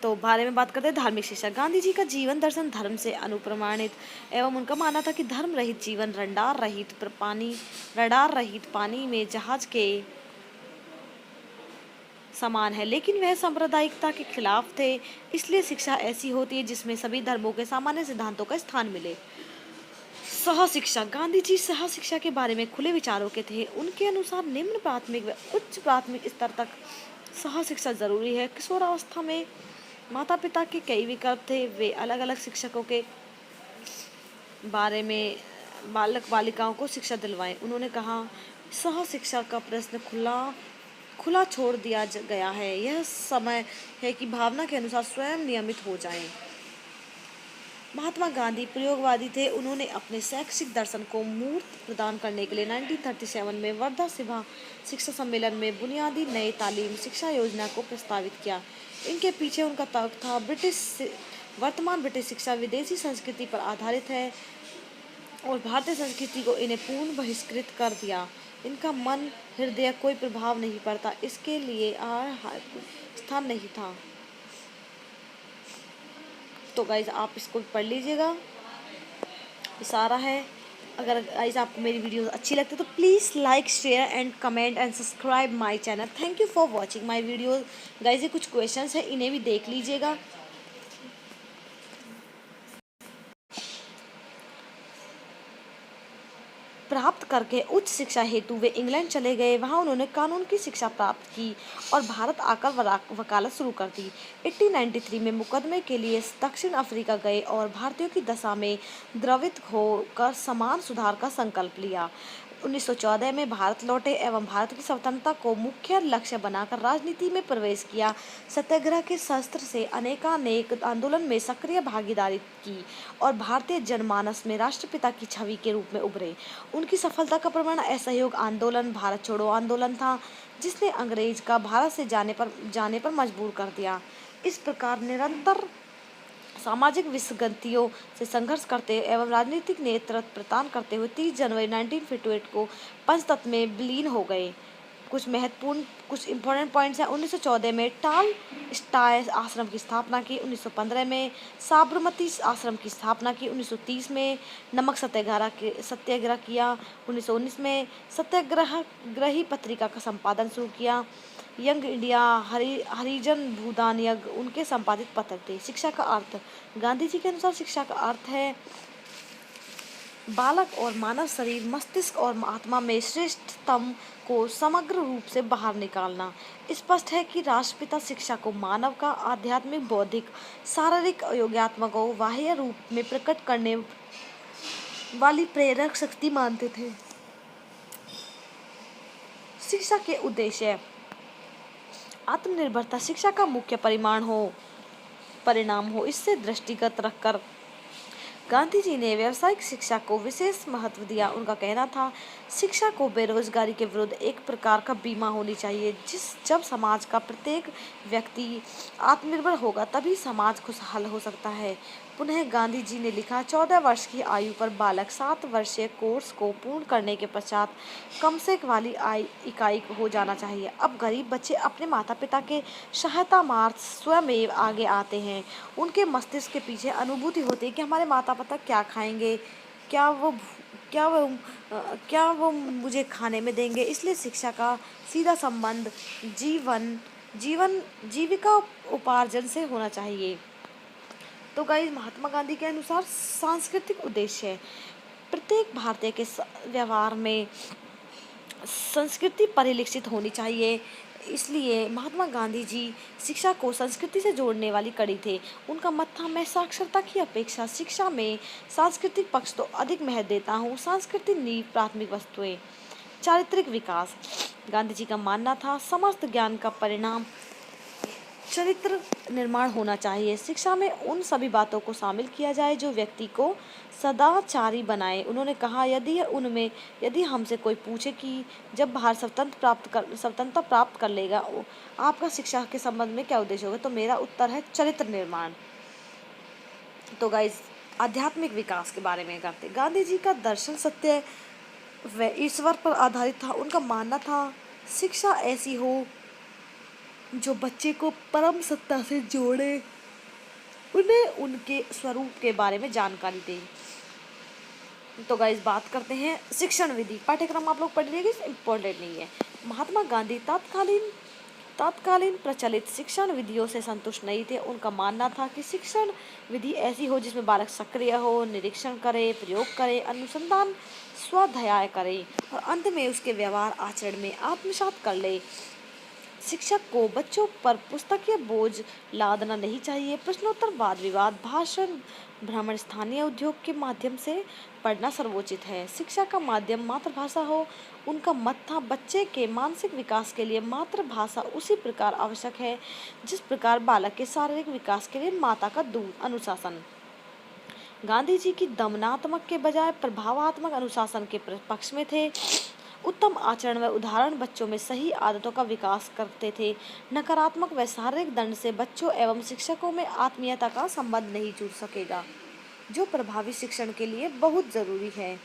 तो बारे में बात करते हैं धार्मिक शिक्षा। गांधी जी का जीवन दर्शन धर्म से अनुप्रमाणित एवं उनका मानना था कि धर्म रहित जीवन रडार रहित पानी में जहाज के समान है, लेकिन वह सांप्रदायिकता के खिलाफ थे। इसलिए शिक्षा ऐसी होती है जिसमें सभी धर्मों के सामान्य सिद्धांतों का स्थान मिले। सह शिक्षा। गांधी जी सह शिक्षा के बारे में खुले विचारों के थे। उनके अनुसार निम्न प्राथमिक व उच्च प्राथमिक स्तर तक सह शिक्षा जरूरी है। किशोरावस्था में माता पिता के कई विकल्प थे, वे अलग अलग शिक्षकों के बारे में बालक बालिकाओं को शिक्षा दिलवाएं। उन्होंने कहा, सह शिक्षा का प्रश्न खुला खुला छोड़ दिया गया है। यह समय है कि भावना के अनुसार स्वयं नियमित हो जाएं। महात्मा गांधी प्रयोगवादी थे। उन्होंने अपने शैक्षिक दर्शन को मूर्त प्रदान करने के लिए 1937 में वर्धा सभा शिक्षा सम्मेलन में बुनियादी नए तालीम शिक्षा योजना को प्रस्तावित किया। इनके पीछे उनका तर्क था, वर्तमान ब्रिटिश शिक्षा विदेशी संस्कृति पर आधारित है और भारतीय संस्कृति को इन्हें पूर्ण बहिष्कृत कर दिया। इनका मन हृदय कोई प्रभाव नहीं पड़ता, इसके लिए स्थान नहीं था। तो गाइज आप इसको पढ़ लीजिएगा, सारा है। अगर गाइज आपको मेरी वीडियो अच्छी लगती है तो please like share and comment and subscribe my channel. Thank you for watching my video. Guys ये कुछ क्वेश्चंस हैं, इन्हें भी देख लीजिएगा। प्राप्त करके उच्च शिक्षा हेतु वे इंग्लैंड चले गए। वहां उन्होंने कानून की शिक्षा प्राप्त की और भारत आकर वकालत शुरू कर दी। 1893 में मुकदमे के लिए दक्षिण अफ्रीका गए और भारतीयों की दशा में द्रवित होकर समान सुधार का संकल्प लिया। 1914 में भारत लौटे एवं भारत की स्वतंत्रता को मुख्य लक्ष्य बनाकर राजनीति में प्रवेश किया। सत्याग्रह के शस्त्र से अनेकानेक आंदोलन में सक्रिय भागीदारी की और भारतीय जनमानस में राष्ट्रपिता की छवि के रूप में उभरे। उनकी सफलता का प्रमाण असहयोग आंदोलन, भारत छोड़ो आंदोलन था, जिसने अंग्रेज का भारत से जाने पर मजबूर कर दिया। इस प्रकार निरंतर सामाजिक विसंगतियों से संघर्ष करते एवं राजनीतिक नेतृत्व प्रदान करते हुए 30 जनवरी 1958 को पंचतत्व में विलीन हो गए। कुछ इम्पोर्टेंट पॉइंट्स हैं। 1914 में टाल स्टाय आश्रम की स्थापना की। 1915 में साबरमती आश्रम की स्थापना की। 1930 में नमक सत्याग्रह किया। 1919 में सत्याग्रही पत्रिका का संपादन शुरू किया। यंग इंडिया, हरिजन भूदान यज्ञ उनके संपादित पत्र थे। शिक्षा का अर्थ। गांधी जी के अनुसार शिक्षा का अर्थ है बालक और मानव शरीर, मस्तिष्क और आत्मा में श्रेष्ठतम को समग्र रूप से बाहर निकालना। स्पष्ट है कि राष्ट्रपिता शिक्षा को मानव का आध्यात्मिक, बौद्धिक, शारीरिक, योग्यात्मक और बाह्य रूप में प्रकट करने वाली प्रेरक शक्ति मानते थे। शिक्षा के उद्देश्य। आत्मनिर्भरता शिक्षा का मुख्य परिणाम हो, इससे दृष्टिगत रखकर गांधी जी ने व्यावसायिक शिक्षा को विशेष महत्व दिया। उनका कहना था, शिक्षा को बेरोजगारी के विरुद्ध एक प्रकार का बीमा होनी चाहिए। जब समाज का प्रत्येक व्यक्ति आत्मनिर्भर होगा तभी समाज खुशहाल हो सकता है। पुनः गांधी जी ने लिखा, 14 वर्ष की आयु पर बालक 7 वर्षीय कोर्स को पूर्ण करने के पश्चात कम से वाली इकाई हो जाना चाहिए। अब गरीब बच्चे अपने माता पिता के सहायता मार्ग स्वयं आगे आते हैं। उनके मस्तिष्क के पीछे अनुभूति होती है कि हमारे माता पिता क्या खाएंगे, क्या वो मुझे खाने में देंगे। इसलिए शिक्षा का सीधा संबंध जीविका उपार्जन से होना चाहिए। तो गाइस महात्मा गांधी के अनुसार सांस्कृतिक उद्देश्य। प्रत्येक भारतीय के व्यवहार में संस्कृति परिलक्षित होनी चाहिए। इसलिए महात्मा गांधी जी शिक्षा को संस्कृति से जोड़ने वाली कड़ी थे। उनका मत था, मैं साक्षरता की अपेक्षा शिक्षा में सांस्कृतिक पक्ष तो अधिक महत्व देता हूँ। सांस्कृतिक नींव प्राथमिक वस्तुएं। चारित्रिक विकास। गांधी जी का मानना था, समस्त ज्ञान का परिणाम चरित्र निर्माण होना चाहिए। शिक्षा में उन सभी बातों को शामिल किया जाए जो व्यक्ति को सदाचारी बनाए। उन्होंने कहा, यदि हमसे कोई पूछे कि जब भारत स्वतंत्रता प्राप्त कर लेगा आपका शिक्षा के संबंध में क्या उद्देश्य होगा, तो मेरा उत्तर है चरित्र निर्माण। तो गाइस आध्यात्मिक विकास के बारे में करते। गांधी जी का दर्शन सत्य व ईश्वर पर आधारित था। उनका मानना था, शिक्षा ऐसी हो जो बच्चे को परम सत्ता से जोड़े, उन्हें उनके स्वरूप के बारे में जानकारी दे। तो गाइस बात करते हैं शिक्षण विधि। पाठ्यक्रम आप लोग पढ़ लीजिए, इम्पोर्टेंट नहीं है। महात्मा गांधी तत्कालीन प्रचलित शिक्षण विधियों से संतुष्ट नहीं थे। उनका मानना था कि शिक्षण विधि ऐसी हो जिसमें बालक सक्रिय हो, निरीक्षण करे, प्रयोग करे, अनुसंधान स्वाध्याय करे और अंत में उसके व्यवहार आचरण में आत्मसात कर ले। शिक्षक को बच्चों पर पुस्तकीय बोझ लादना नहीं चाहिए। प्रश्नोत्तर, वाद विवाद, भाषण, भ्रमण, स्थानीय उद्योग के माध्यम से पढ़ना सर्वोचित है। शिक्षा का माध्यम मातृभाषा हो। उनका मत था बच्चे के मानसिक विकास के लिए मातृभाषा उसी प्रकार आवश्यक है जिस प्रकार बालक के शारीरिक विकास के लिए माता का दूध। अनुशासन। गांधी जी की दमनात्मक के बजाय प्रभावात्मक अनुशासन के पक्ष में थे। उत्तम आचरण व उदाहरण बच्चों में सही आदतों का विकास करते थे। नकारात्मक व शारीरिक दंड से बच्चों एवं शिक्षकों में आत्मीयता का संबंध नहीं जुड़ सकेगा, जो प्रभावी शिक्षण के लिए बहुत जरूरी है।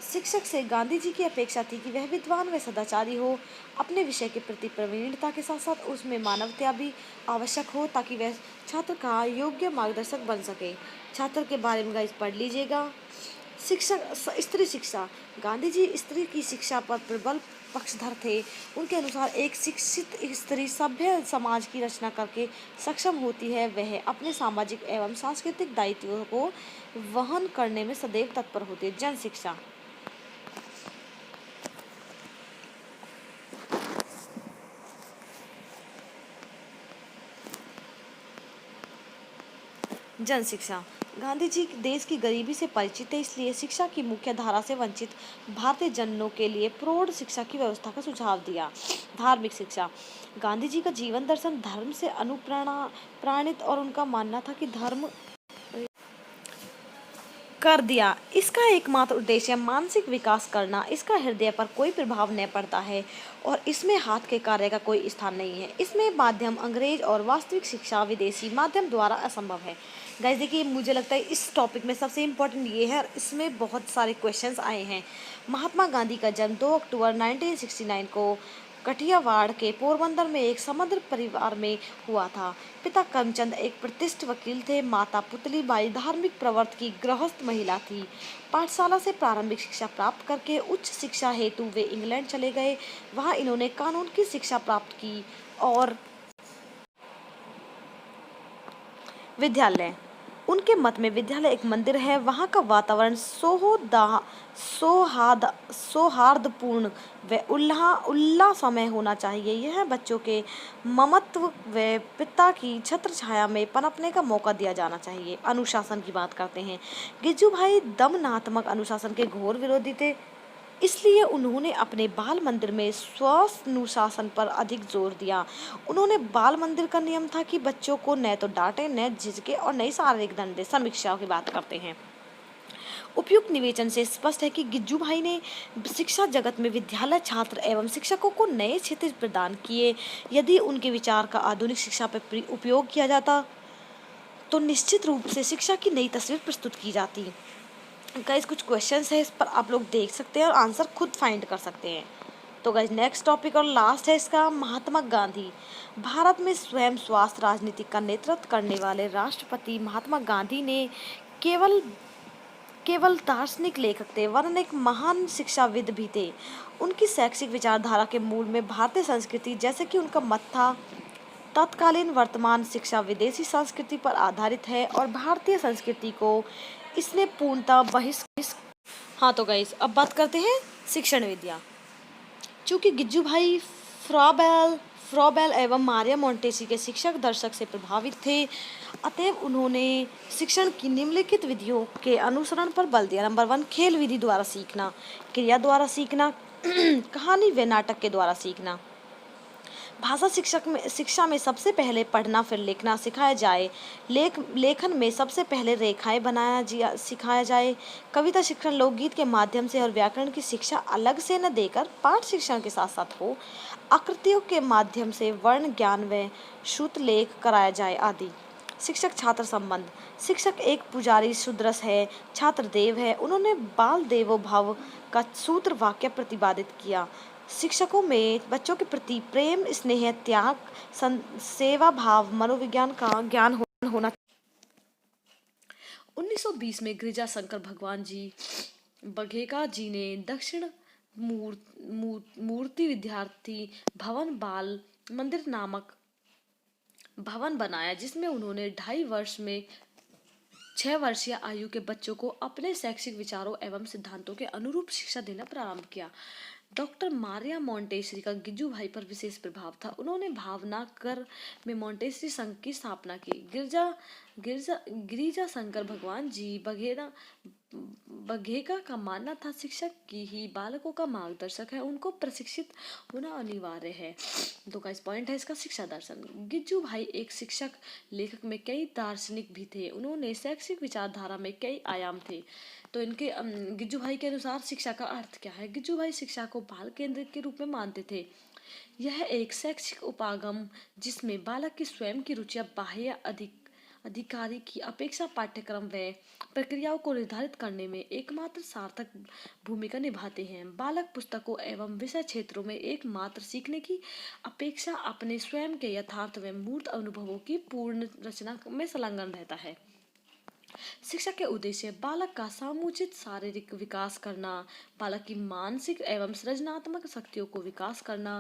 शिक्षक से गांधी जी की अपेक्षा थी कि वह विद्वान व सदाचारी हो। अपने विषय के प्रति प्रवीणता के साथ साथ उसमें मानवता भी आवश्यक हो ताकि वह छात्र का योग्य मार्गदर्शक बन सके। छात्र के बारे में गाइस पढ़ लीजिएगा। स्त्री शिक्षा। गांधी जी स्त्री की शिक्षा पर प्रबल पक्षधर थे। उनके अनुसार एक शिक्षित स्त्री सभ्य समाज की रचना करके सक्षम होती है। वह अपने सामाजिक एवं सांस्कृतिक दायित्वों को वहन करने में सदैव तत्पर होती है। जन शिक्षा। जन शिक्षा। गांधी जी देश की गरीबी से परिचित है, इसलिए शिक्षा की मुख्य धारा से वंचित भारतीय जनों के लिए प्रौढ़ शिक्षा की व्यवस्था का सुझाव दिया। धार्मिक शिक्षा। गांधी जी का जीवन दर्शन धर्म से अनुप्राणित और उनका मानना था कि धर्म कर दिया इसका एकमात्र उद्देश्य मानसिक विकास करना। इसका हृदय पर कोई प्रभाव नहीं पड़ता है और इसमें हाथ के कार्य का कोई स्थान नहीं है। इसमें माध्यम अंग्रेज और वास्तविक शिक्षा विदेशी माध्यम द्वारा असंभव है। गाइस देखिए, मुझे लगता है इस टॉपिक में सबसे इम्पोर्टेंट ये है, इसमें बहुत सारे क्वेश्चंस आए हैं। महात्मा गांधी का जन्म 2 अक्टूबर 1969 को कठियावाड़ के पोरबंदर में एक समृद्ध परिवार में हुआ था। पिता करमचंद एक प्रतिष्ठित वकील थे। माता पुतली बाई धार्मिक प्रवृत्ति की गृहस्थ महिला थी। पाठशाला से प्रारंभिक शिक्षा प्राप्त करके उच्च शिक्षा हेतु वे इंग्लैंड चले गए। वहां इन्होंने कानून की शिक्षा प्राप्त की और विद्यालय। उनके मत में विद्यालय एक मंदिर है। वहाँ का वातावरण सौहार्दपूर्ण व उल्लासमय होना चाहिए। यह बच्चों के ममत्व व पिता की छत्र छाया में पनपने का मौका दिया जाना चाहिए। अनुशासन की बात करते हैं। गिज्जू भाई दमनात्मक अनुशासन के घोर विरोधी थे, इसलिए उन्होंने अपने बाल मंदिर में स्वानुशासन पर अधिक जोर दिया। उन्होंने बाल मंदिर का नियम था कि बच्चों को न तो डांटे, न झिझके और न शारीरिक दंड दे। समीक्षा की बात करते हैं। उपयुक्त निवेचन से स्पष्ट है कि गिज्जू भाई ने शिक्षा जगत में विद्यालय छात्र एवं शिक्षकों को नए क्षेत्र प्रदान किए। यदि उनके विचार का आधुनिक शिक्षा पर उपयोग किया जाता तो निश्चित रूप से शिक्षा की नई तस्वीर प्रस्तुत की जाती। गाइस कुछ क्वेश्चंस है, इस पर आप लोग देख सकते हैं और आंसर खुद फाइंड कर सकते हैं। तो गाइस नेक्स्ट टॉपिक और लास्ट है इसका, महात्मा गांधी। भारत में स्वयं स्वास्थ्य राजनीति का नेतृत्व करने वाले राष्ट्रपति महात्मा गांधी ने केवल दार्शनिक लेखक थे वरन एक महान शिक्षाविद भी थे। उनकी शैक्षिक विचारधारा के मूल में भारतीय संस्कृति, जैसे कि उनका मत था, तत्कालीन वर्तमान शिक्षा विदेशी संस्कृति पर आधारित है और भारतीय संस्कृति को इसने पूर्णतः हाँ तो गाइस अब बात करते हैं शिक्षण विद्या। चूँकि गिज्जू भाई फ्रॉबेल एवं मारिया मोंटेसी के शिक्षक दर्शक से प्रभावित थे, अतएव उन्होंने शिक्षण की निम्नलिखित विधियों के अनुसरण पर बल दिया। नंबर 1, खेल विधि द्वारा सीखना, क्रिया द्वारा सीखना, कहानी व नाटक के द्वारा सीखना। भाषा शिक्षा में सबसे पहले पढ़ना फिर लिखना सिखाया जाए। लेखन में सबसे पहले रेखाएं सिखाया जाए। कविता शिक्षण लोकगीत के माध्यम से और व्याकरण की शिक्षा अलग से न देकर पाठ शिक्षण के साथ साथ हो। आकृतियों के माध्यम से वर्ण ज्ञान व श्रुतलेख कराया जाए आदि। शिक्षक छात्र संबंध। शिक्षक एक पुजारी सुदृश है, छात्र देव है। उन्होंने बाल देवो भव का सूत्र वाक्य प्रतिपादित किया। शिक्षकों में बच्चों के प्रति प्रेम, स्नेह, त्याग, सेवा भाव, मनोविज्ञान का ज्ञान होना। 1920 में गिरिजा शंकर भगवान जी बघेला जी ने दक्षिण मूर्ति विद्यार्थी भवन बाल मंदिर नामक भवन बनाया, जिसमें उन्होंने 2.5 वर्ष में 6 वर्षीय आयु के बच्चों को अपने शैक्षिक विचारों एवं सिद्धांतों के अनुरूप शिक्षा देना प्रारंभ किया। डॉक्टर मारिया मोंटेसरी का गिज्जू भाई पर विशेष प्रभाव था। उन्होंने भावनगर में मोंटेसरी संघ की स्थापना की। गिरिजा शंकर भगवान जी बघेला का मानना था, शिक्षक की ही बालकों का मार्गदर्शक है, उनको प्रशिक्षित होना अनिवार्य है। तो का इस पॉइंट है इसका शिक्षा दर्शन। गिज्जू भाई एक शिक्षक लेखक में कई दार्शनिक भी थे। उन्होंने शैक्षिक विचारधारा में कई आयाम थे। तो इनके गिज्जू भाई के अनुसार शिक्षा का अर्थ क्या है? गिज्जू भाई शिक्षा को बाल केंद्रित के रूप में मानते थे। यह एक शैक्षिक उपागम जिसमें बालक की स्वयं की रुचियां बाह्य अधिकारी की अपेक्षा पाठ्यक्रम व प्रक्रियाओं को निर्धारित करने में एकमात्र सार्थक भूमिका निभाते हैं। बालक पुस्तकों एवं विषय क्षेत्रों में एकमात्र सीखने की अपेक्षा अपने स्वयं के यथार्थ व मूर्त अनुभवों की पूर्ण रचना में संलग्न रहता है। शिक्षा के उद्देश्य बालक का समुचित शारीरिक विकास करना, बालक की मानसिक एवं सृजनात्मक शक्तियों को विकास करना,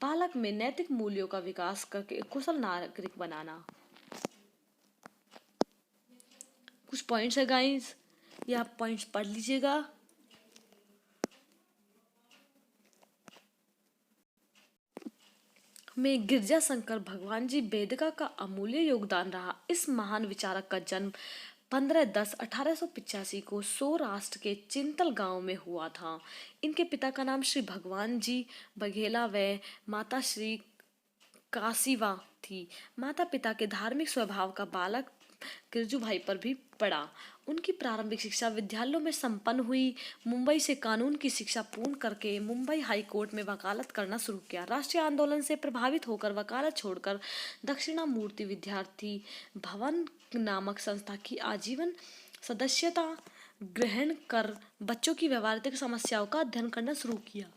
बालक में नैतिक मूल्यों का विकास करके कुशल नागरिक बनाना। कुछ पॉइंट्स है गाइस, ये आप पॉइंट्स पढ़ लीजिएगा। में गिरजा शंकर भगवान जी बेदका का अमूल्य योगदान रहा। इस महान विचारक का जन्म 15/10/1885 को सौराष्ट्र के चिंतल गांव में हुआ था। इनके पिता का नाम श्री भगवान जी बघेला व माता श्री काशीवा थी। माता पिता के धार्मिक स्वभाव का बालक गिरजू भाई पर भी पड़ा। उनकी प्रारंभिक शिक्षा विद्यालयों में संपन्न हुई। मुंबई से कानून की शिक्षा पूर्ण करके मुंबई हाई कोर्ट में वकालत करना शुरू किया। राष्ट्रीय आंदोलन से प्रभावित होकर वकालत छोड़कर दक्षिणामूर्ति विद्यार्थी भवन नामक संस्था की आजीवन सदस्यता ग्रहण कर बच्चों की व्यवहारिक समस्याओं का अध्ययन करना शुरू किया।